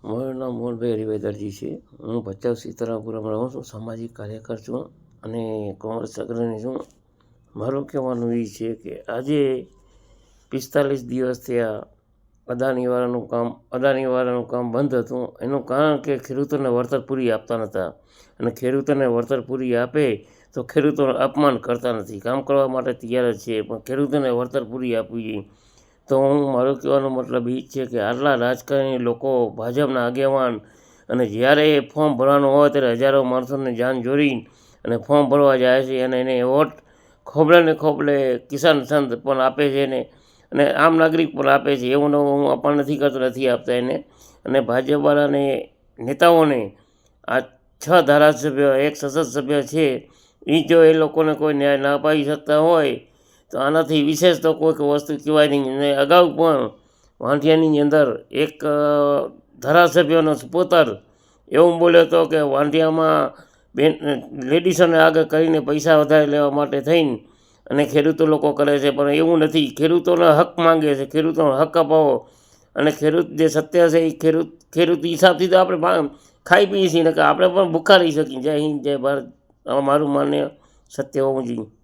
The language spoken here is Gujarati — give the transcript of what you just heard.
મારું નામ મોહનભાઈ હરિભાઈ છે. હું ભચાઉ સીતારામપુરમાં રહું છું. સામાજિક કાર્યકર છું અને કોંગ્રેસ અગ્રણી છું. મારું કહેવાનું એ છે કે આજે 45 દિવસ થયા અદાણીવાળાનું કામ બંધ હતું. એનું કારણ કે ખેડૂતોને વળતર પૂરી આપતા નહોતા, અને ખેડૂતોને વળતર પૂરી આપે તો ખેડૂતોનું અપમાન કરતા નથી. કામ કરવા માટે તૈયાર જ છે, પણ ખેડૂતોને વળતર પૂરી આપવી જોઈએ. તો મારો કહેવાનો મતલબ એ જ છે કે આટલા રાજકારણી લોકો, ભાજપના આગેવાન, અને જ્યારે ફોર્મ ભરવાનું હોય ત્યારે હજારો માણસોને જાન જોડી અને ફોર્મ ભરવા જાય છે, અને એને વોટ ખોબલે ને ખોબલે કિસાન સંઘ પણ આપે છે અને આમ નાગરિક પણ આપે છે. એવું હું અપમાન નથી કરતો, નથી આપતા એને. અને ભાજપવાળાને નેતાઓને આ 6 ધારાસભ્ય, એક સંસદ સભ્ય છે, એ જો એ લોકોને કોઈ ન્યાય ના અપાવી શકતા હોય તો આનાથી વિશેષ તો કોઈ વસ્તુ કહેવાય નહીં. અને અગાઉ પણ વાંઢિયાની અંદર એક ધારાસભ્યનો પુત્ર એવું બોલ્યો હતો કે વાંઢિયામાં લેડીસોને આગળ કરીને પૈસા વધારે લેવા માટે થઈને અને ખેડૂતો લોકો કરે છે, પણ એવું નથી. ખેડૂતોના હક માંગે છે, ખેડૂતોનો હક અપાવો. અને ખેડૂત જે સત્ય છે એ ખેડૂત હિસાબથી તો આપણે ખાઈ પીએ છીએ, ને કે આપણે પણ ભૂખા રહી શકીએ. જય હિન્દ, જય ભારત. મારું માન્ય સત્ય હોવું જોઈએ.